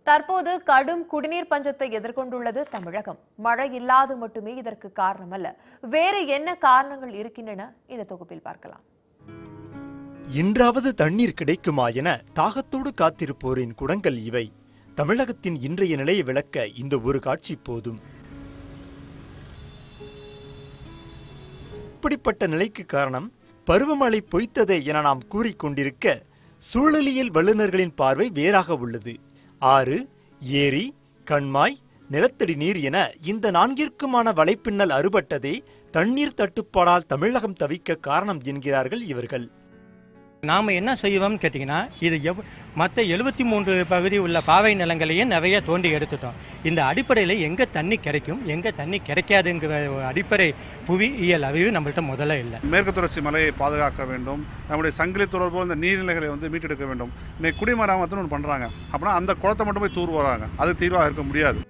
தற்போது கடும் குடிநீர் பஞ்சத்தை எதிர்கொண்டுள்ளது தமிழகம். மழை இல்லாது மட்டுமே இதற்கு காரணம் அல்ல. வேறு என்ன காரணங்கள் இருக்கின்றன? இந்த தொகுப்பில் பார்க்கலாம். இன்றாவது தண்ணீர் கிடைக்குமா என தாகத்தோடு காத்திருப்போரின் குடங்கள் இவை. தமிழகத்தின் இன்றைய நிலையை விளக்க இந்த ஒரு காட்சி போதும். இப்படிப்பட்ட நிலைக்கு காரணம் பருவமழை பொய்த்ததே என நாம் கூறிக்கொண்டிருக்க, சூழலியல் வல்லுநர்களின் பார்வை வேறாக உள்ளது. ஆறு, ஏரி, கண்மாய், நிலத்தடி நீர் என இந்த நான்கிற்குமான வலைப்பின்னல் அறுபட்டதே தண்ணீர் தட்டுப்பாடால் தமிழகம் தவிக்க காரணம் என்கிறார்கள் இவர்கள். நாம் என்ன செய்வோம்னு கேட்டிங்கன்னா, இது மற்ற 73 பகுதி உள்ள பாவை நிலங்களையே நிறைய தோண்டி எடுத்துட்டோம். இந்த அடிப்படையில் எங்கே தண்ணி கிடைக்கும், எங்கே தண்ணி கிடைக்காதுங்கிற அடிப்படை புவியியல் அறிவு நம்மள்கிட்ட முதல்ல இல்லை. மேற்கு தொடர்ச்சி மலையை பாதுகாக்க வேண்டும், நம்முடைய சங்கிலி தொடர்பு இந்த நீர்நிலைகளை மீட்டெடுக்க வேண்டும். இன்னைக்கு குடிமராமத்துன்னு ஒன்று பண்ணுறாங்க. அப்படின்னா அந்த குளத்தை மட்டும் போய் தூர் வராங்க. அது தீர்வாக இருக்க முடியாது.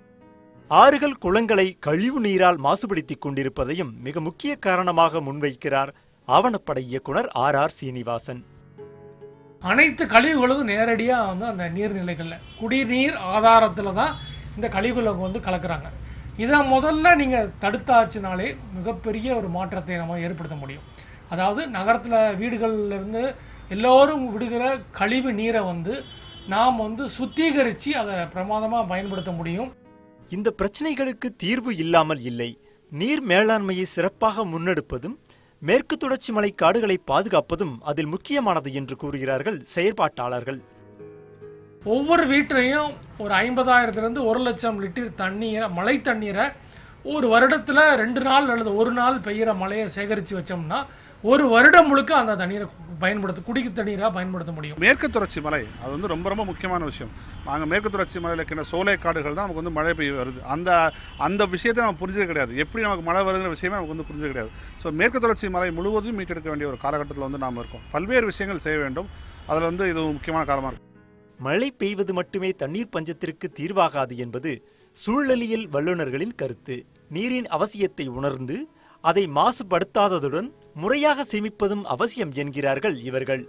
ஆறுகள் குளங்களை கழிவு நீரால் மாசுபடுத்திக் கொண்டிருப்பதையும் மிக முக்கிய காரணமாக முன்வைக்கிறார் ஆவணப்படை இயக்குனர் RR சீனிவாசன். அனைத்து கழிவுகளும் நேரடியாக அந்த நீர்நிலைகளில் குடிநீர் ஆதாரத்தில் தான் இந்த கழிவுகளை கலக்கிறாங்க. இதை முதல்ல நீங்கள் தடுத்தாச்சுனாலே மிகப்பெரிய ஒரு மாற்றத்தை நம்ம ஏற்படுத்த முடியும். அதாவது நகரத்தில் வீடுகளிலிருந்து எல்லோரும் விடுகிற கழிவு நீரை நாம் சுத்திகரித்து அதை பிரமாதமாக பயன்படுத்த முடியும். இந்த பிரச்சனைகளுக்கு தீர்வு இல்லாமல் இல்லை. நீர் மேலாண்மையை சிறப்பாக முன்னெடுப்பதும் மேற்கு தொடர்ச்சி மலை காடுகளை பாதுகாப்பதும் அதில் முக்கியமானது என்று கூறுகிறார்கள் செயற்பாட்டாளர்கள். ஒவ்வொரு வீட்டிலையும் ஒரு 50,000 1 லட்சம் லிட்டர் தண்ணீரை, மழை தண்ணீரை ஒரு வருடத்தில் 2 நாள் அல்லது 1 நாள் பெய்கிற மழையை சேகரித்து வச்சோம்னா ஒரு வருடம் முழுக்க அந்த தண்ணீரை குடிக்க தண்ணீராக பயன்படுத்த முடியும். மேற்கு தொடர்ச்சி மலை அது ரொம்ப ரொம்ப முக்கியமான விஷயம். நாங்கள் மேற்கு தொடர்ச்சி மலையில் இருக்கிற சோலை காடுகள் தான் நமக்கு மழை பெய்ய வருது. அந்த விஷயத்தை நம்ம புரிஞ்சது கிடையாது. எப்படி நமக்கு மழை வருங்கிற விஷயமே நமக்கு புரிஞ்சது கிடையாது. ஸோ மேற்கு தொடர்ச்சி மலை முழுவதும் மீட்டெடுக்க வேண்டிய ஒரு காலகட்டத்தில் நாம் இருக்கோம். பல்வேறு விஷயங்கள் செய்ய வேண்டும். அதில் இது முக்கியமான காரணமாக இருக்கும். மழை பெய்வது மட்டுமே தண்ணீர் பஞ்சத்திற்கு தீர்வாகாது என்பது சூழலியல் வல்லுநர்களின் கருத்து. நீரின் அவசியத்தை உணர்ந்து அதை மாசுபடுத்தாததுடன் முறையாக சேமிப்பதும் அவசியம் என்கிறார்கள் இவர்கள்.